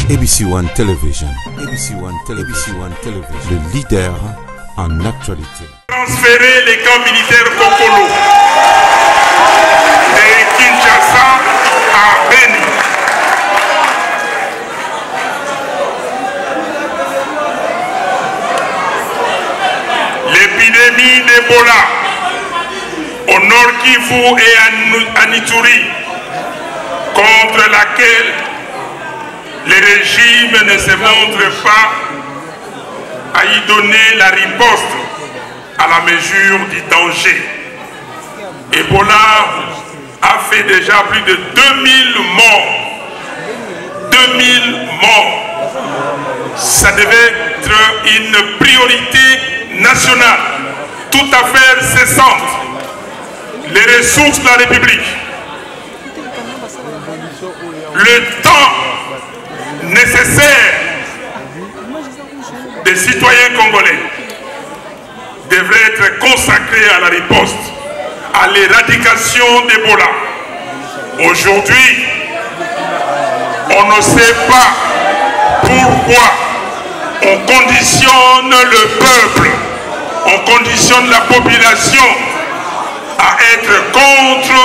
ABC One Television. ABC One Television. Le leader en actualité. Transférer les camps militaires Kokolo de Kinshasa à Beni. L'épidémie d'Ebola au Nord Kivu et à Ituri, contre laquelle les régimes ne se montrent pas à y donner la riposte à la mesure du danger. Ebola a fait déjà plus de 2000 morts. 2000 morts. Ça devait être une priorité nationale, toute affaire cessante. Les ressources de la République, le temps nécessaire des citoyens congolais devrait être consacré à la riposte, à l'éradication d'Ebola. Aujourd'hui, on ne sait pas pourquoi on conditionne le peuple, on conditionne la population à être contre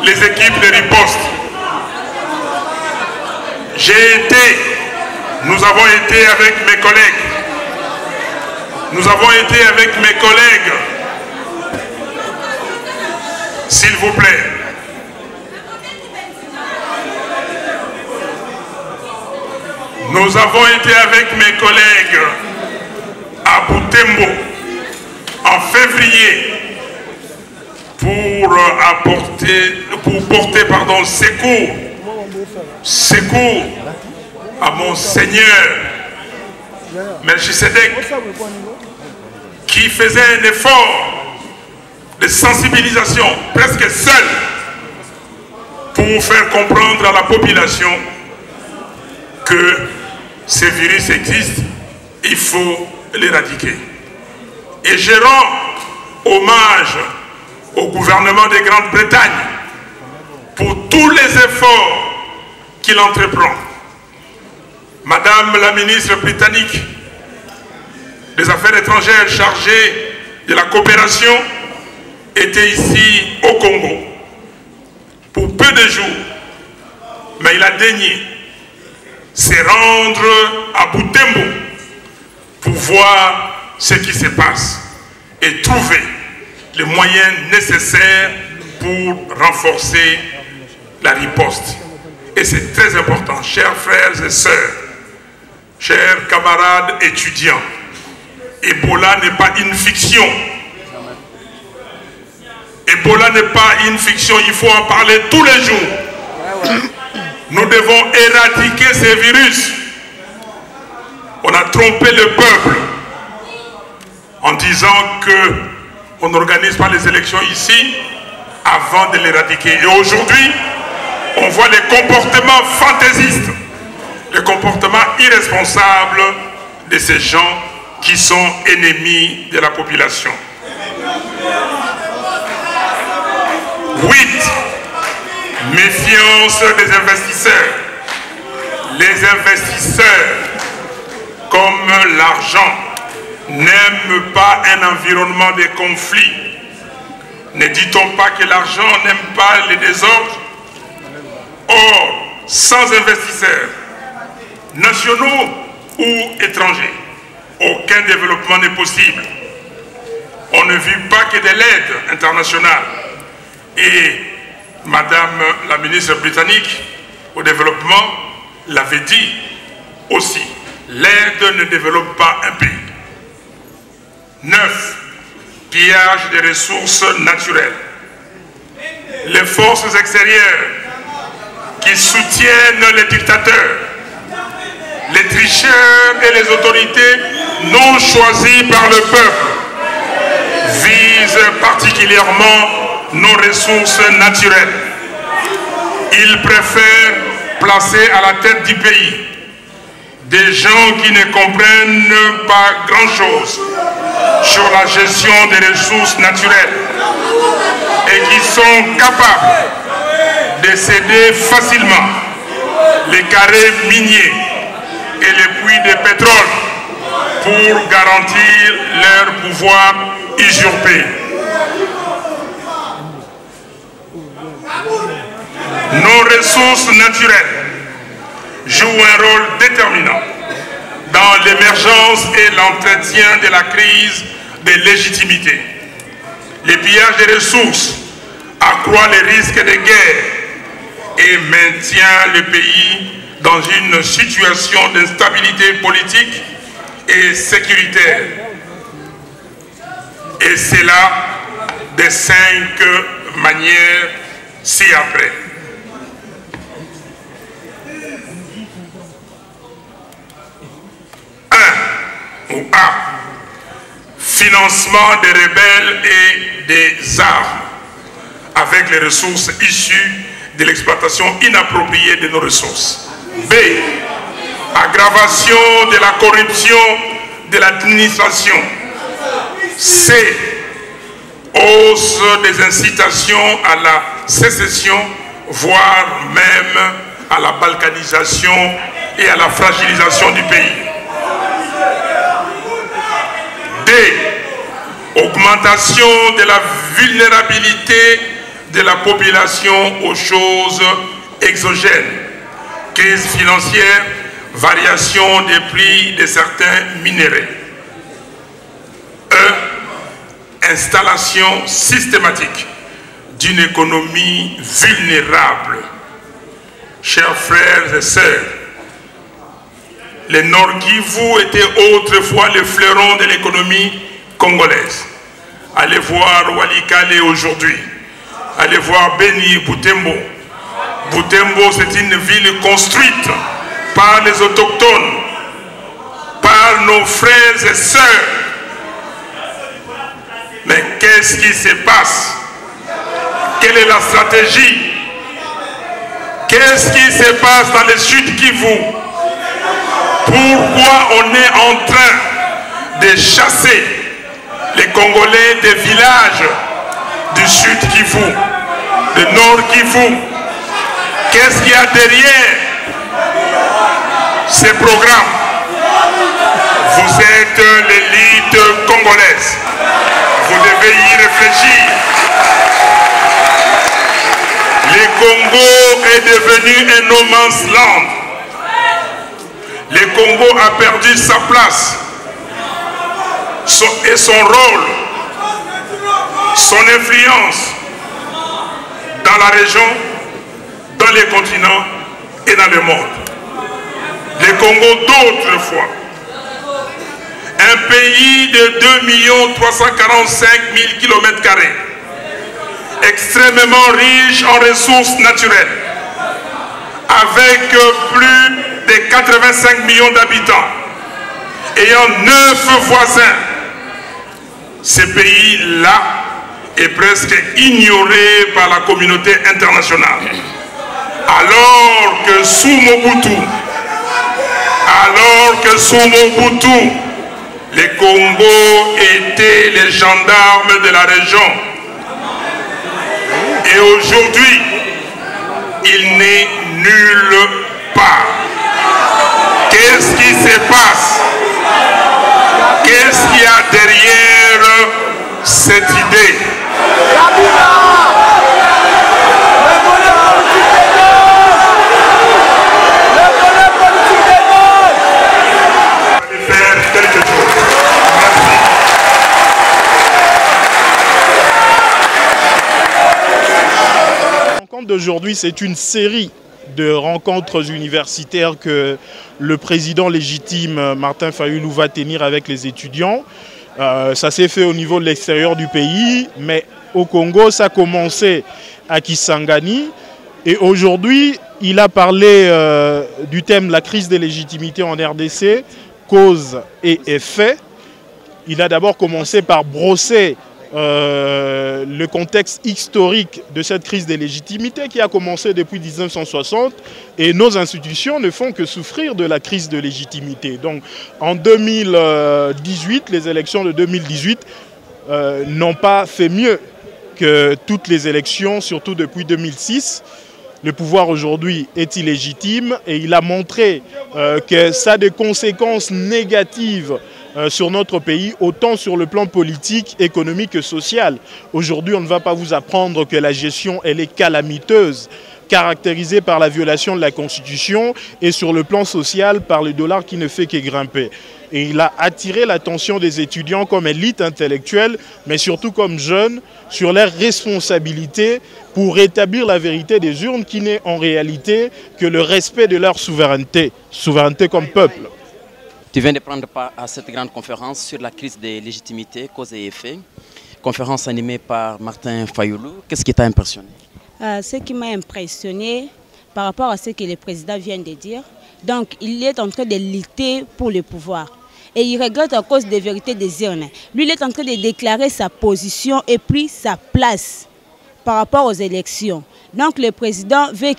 les équipes de riposte. Nous avons été avec mes collègues. S'il vous plaît. Nous avons été avec mes collègues à Butembo en février pour porter secours à Monseigneur Melchisedec, qui faisait un effort de sensibilisation presque seul pour faire comprendre à la population que ce virus existe, il faut l'éradiquer. Et je rends hommage au gouvernement de Grande-Bretagne pour tous les efforts qu'il entreprend. Madame la ministre britannique des Affaires étrangères chargée de la coopération était ici au Congo pour peu de jours, mais il a daigné se rendre à Butembo pour voir ce qui se passe et trouver les moyens nécessaires pour renforcer la riposte. Et c'est très important, chers frères et sœurs, chers camarades étudiants, Ebola n'est pas une fiction. Ebola n'est pas une fiction, il faut en parler tous les jours. Nous devons éradiquer ces virus. On a trompé le peuple en disant qu'on n'organise pas les élections ici avant de l'éradiquer. Et aujourd'hui, on voit les comportements fantaisistes, les comportements irresponsables de ces gens qui sont ennemis de la population. 8. Méfiance des investisseurs. Les investisseurs, comme l'argent, n'aiment pas un environnement de conflit. Ne dit-on pas que l'argent n'aime pas les désordres? Or, sans investisseurs, nationaux ou étrangers, aucun développement n'est possible. On ne vit pas que de l'aide internationale. Et Madame la ministre britannique au développement l'avait dit aussi, l'aide ne développe pas un pays. 9. Pillage des ressources naturelles. Les forces extérieures qui soutiennent les dictateurs, les tricheurs et les autorités non choisies par le peuple visent particulièrement nos ressources naturelles. Ils préfèrent placer à la tête du pays des gens qui ne comprennent pas grand-chose sur la gestion des ressources naturelles et qui sont capables de céder facilement les carrés miniers et les puits de pétrole pour garantir leur pouvoir usurpé. Nos ressources naturelles jouent un rôle déterminant dans l'émergence et l'entretien de la crise de légitimité. Le pillage des ressources accroît les risques de guerre et maintient le pays dans une situation d'instabilité politique et sécuritaire. Et c'est là de 5 manières ci-après. 1. Ou A. Financement des rebelles et des armes avec les ressources issues de l'exploitation inappropriée de nos ressources. B. Aggravation de la corruption de l'administration. C. Hausse des incitations à la sécession, voire même à la balkanisation et à la fragilisation du pays. D. Augmentation de la vulnérabilité de la population aux choses exogènes. Crise financière, variation des prix de certains minéraux. E. Installation systématique d'une économie vulnérable. Chers frères et sœurs, les Nord Kivu étaient autrefois le fleuron de l'économie congolaise. Allez voir Walikale aujourd'hui. Allez voir Beni, Butembo. Butembo, c'est une ville construite par les autochtones, par nos frères et sœurs. Mais qu'est-ce qui se passe? Quelle est la stratégie? Qu'est-ce qui se passe dans le Sud Kivu? Pourquoi on est en train de chasser les Congolais des villages du Sud Kivu, du Nord Kivu? Qu'est-ce qu'il y a derrière ces programmes? Vous êtes l'élite congolaise. Vous devez y réfléchir. Le Congo est devenu un no man's land. Le Congo a perdu sa place et son rôle, son influence dans la région, dans les continents et dans le monde. Le Congo d'autrefois, un pays de 2 345 000 km², extrêmement riche en ressources naturelles, avec plus de 85 millions d'habitants, ayant 9 voisins. Ce pays-là est presque ignoré par la communauté internationale. Alors que sous Mobutu, les Congos étaient les gendarmes de la région. Et aujourd'hui, il n'est nulle part. Qu'est-ce qui se passe? Qu'est-ce qu'il y a derrière cette idée? Faire quelque chose. Merci. La rencontre d'aujourd'hui, c'est une série de rencontres universitaires que le président légitime Martin Fayulu va tenir avec les étudiants. Ça s'est fait au niveau de l'extérieur du pays, mais au Congo, ça a commencé à Kisangani. Et aujourd'hui, il a parlé du thème de la crise des légitimités en RDC, cause et effet. Il a d'abord commencé par brosser le contexte historique de cette crise des légitimités qui a commencé depuis 1960 et nos institutions ne font que souffrir de la crise de légitimité. Donc en 2018, les élections de 2018 n'ont pas fait mieux que toutes les élections, surtout depuis 2006. le pouvoir aujourd'hui est illégitime et il a montré que ça a des conséquences négatives sur notre pays, autant sur le plan politique, économique que social. Aujourd'hui, on ne va pas vous apprendre que la gestion, elle est calamiteuse, caractérisée par la violation de la Constitution et sur le plan social par le dollar qui ne fait que grimper. Et il a attiré l'attention des étudiants comme élite intellectuelle, mais surtout comme jeunes, sur leurs responsabilités pour rétablir la vérité des urnes qui n'est en réalité que le respect de leur souveraineté comme peuple. Tu viens de prendre part à cette grande conférence sur la crise des légitimités, causes et effets. Conférence animée par Martin Fayulu. Qu'est-ce qui t'a impressionné? Ce qui m'a impressionné par rapport à ce que le président vient de dire, donc il est en train de lutter pour le pouvoir. Et il regrette à cause des vérités des urnes. Lui, il est en train de déclarer sa position et puis sa place par rapport aux élections. Donc le président veut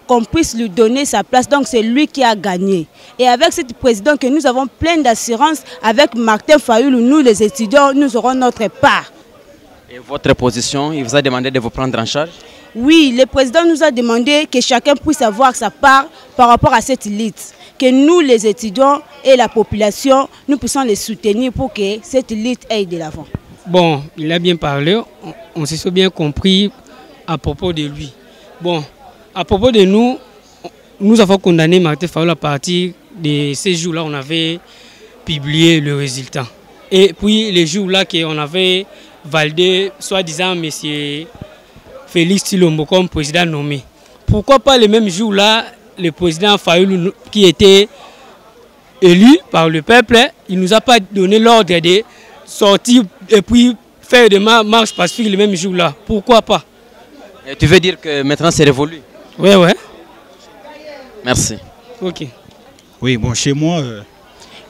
qu'on puisse lui donner sa place. Donc c'est lui qui a gagné. Et avec ce président que nous avons plein d'assurance, avec Martin Fayulu, nous les étudiants, nous aurons notre part. Et votre position, il vous a demandé de vous prendre en charge? Oui, le président nous a demandé que chacun puisse avoir sa part par rapport à cette lutte. Que nous, les étudiants et la population, nous puissions les soutenir pour que cette lutte aille de l'avant. Bon, il a bien parlé, on s'est bien compris à propos de lui. Bon, à propos de nous, nous avons condamné Martin Fayulu à partir de ces jours-là, on avait publié le résultat. Et puis les jours-là qu'on avait validé, soi-disant, M. Félix Tshilombo comme président nommé. Pourquoi pas le même jour-là, le président Fayulu qui était élu par le peuple, il ne nous a pas donné l'ordre de sortir et puis faire des marches pacifiques le même jour-là. Pourquoi pas? Et tu veux dire que maintenant c'est révolu? Oui, oui. Merci. Ok. Oui, bon, chez moi,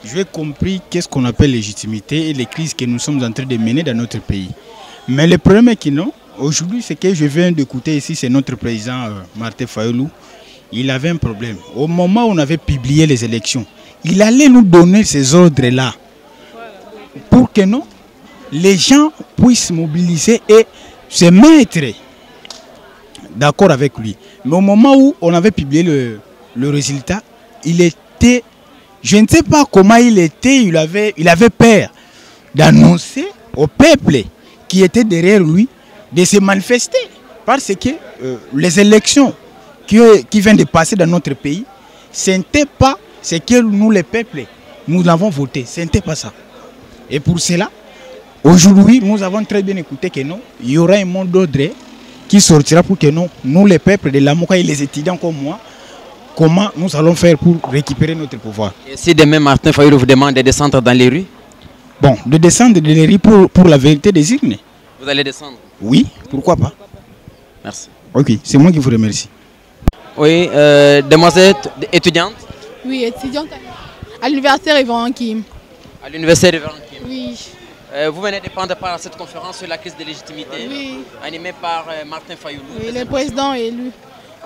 j'ai compris qu'est-ce qu'on appelle légitimité et les crises que nous sommes en train de mener dans notre pays. Mais le problème est que non. Aujourd'hui, ce que je viens d'écouter ici, c'est notre président Martin Fayulu. Il avait un problème. Au moment où on avait publié les élections, il allait nous donner ces ordres-là pour que non, les gens puissent mobiliser et se mettre d'accord avec lui. Mais au moment où on avait publié le résultat, il était, je ne sais pas comment il était, il avait peur d'annoncer au peuple qui était derrière lui de se manifester. Parce que les élections qui viennent de passer dans notre pays, ce n'était pas ce que nous, les peuples, nous avons voté. Ce n'était pas ça. Et pour cela, aujourd'hui, nous avons très bien écouté que non, il y aura un mot d'ordre qui sortira pour que non, nous, les peuples de l'Amoka et les étudiants comme moi, comment nous allons faire pour récupérer notre pouvoir. Et si demain Martin Fayulu vous demande de descendre dans les rues? Bon, de descendre dans les rues pour la vérité des urnes. Vous allez descendre? Oui, pourquoi pas. Merci. Ok, c'est moi qui vous remercie. Oui, demoiselle étudiante? Oui, étudiante à l'université Révérend Kim. À l'université Révérend Kim? Oui. Vous venez de prendre part à cette conférence sur la crise de légitimité, oui, animée par Martin Fayulu. Oui, le président élu.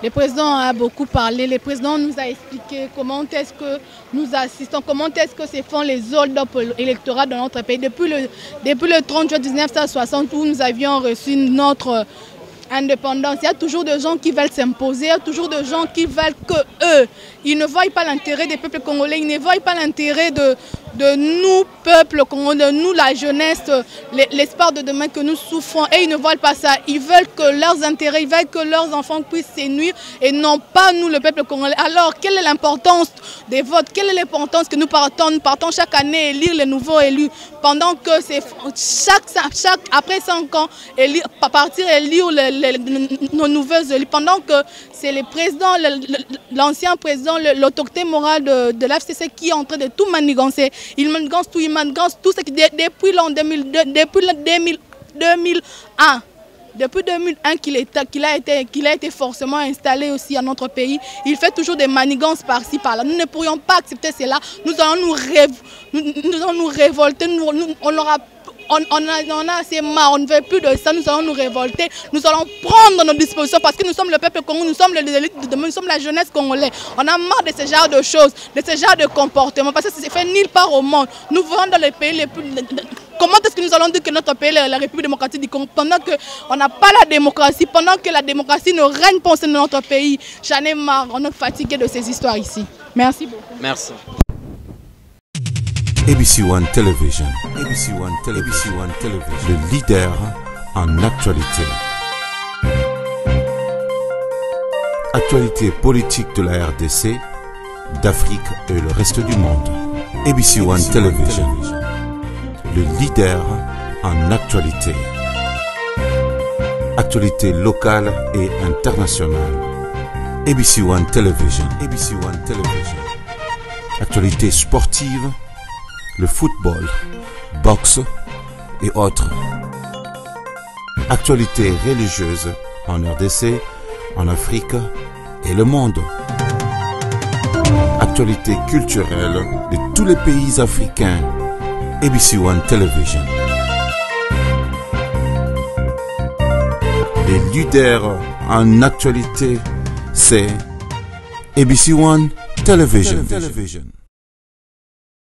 Le président a beaucoup parlé. Le président nous a expliqué comment est-ce que nous assistons, comment est-ce que se font les hold-up électoraux dans notre pays. Depuis le 30 juin 1960 où nous avions reçu notre indépendance, il y a toujours des gens qui veulent s'imposer, il y a toujours des gens qui veulent que eux, ils ne voient pas l'intérêt des peuples congolais, ils ne voient pas l'intérêt de nous, peuple congolais, de nous, la jeunesse, l'espoir de demain que nous souffrons, et ils ne voient pas ça. Ils veulent que leurs intérêts, ils veulent que leurs enfants puissent s'énuire et non pas nous, le peuple congolais. Alors, quelle est l'importance des votes? Quelle est l'importance que nous partons chaque année élire les nouveaux élus pendant que c'est après 5 ans, partir élire nos nouveaux élus, pendant que c'est le président, l'ancien président, l'autorité morale de l'FCC qui est en train de tout manigancer. Il manigance tout ce qui depuis l'an 2002, depuis 2001. Depuis 2001 qu'il a été forcément installé aussi à notre pays, il fait toujours des manigances par-ci, par-là. Nous ne pourrions pas accepter cela. Nous allons nous révolter. On a assez marre, on ne veut plus de ça, nous allons nous révolter, nous allons prendre nos dispositions parce que nous sommes le peuple congolais, nous sommes les élites de demain, nous sommes la jeunesse congolaise. On a marre de ce genre de choses, de ce genre de comportement parce que c'est fait nulle part au monde. Nous vivons dans les pays les plus Comment est-ce que nous allons dire que notre pays, la République démocratique du Congo, pendant qu'on n'a pas la démocratie, pendant que la démocratie ne règne pas au sein de notre pays? J'en ai marre, on est fatigué de ces histoires ici. Merci beaucoup. Merci. ABC One Television. ABC One Television. Le leader en actualité. Actualité politique de la RDC, d'Afrique et le reste du monde. ABC One Television. Le leader en actualité. Actualité locale et internationale. ABC One Television. ABC One Television. Actualité sportive, le football, boxe et autres. Actualité religieuse en RDC, en Afrique et le monde. Actualité culturelle de tous les pays africains. ABC One Television. Les leaders en actualité, c'est ABC One Television.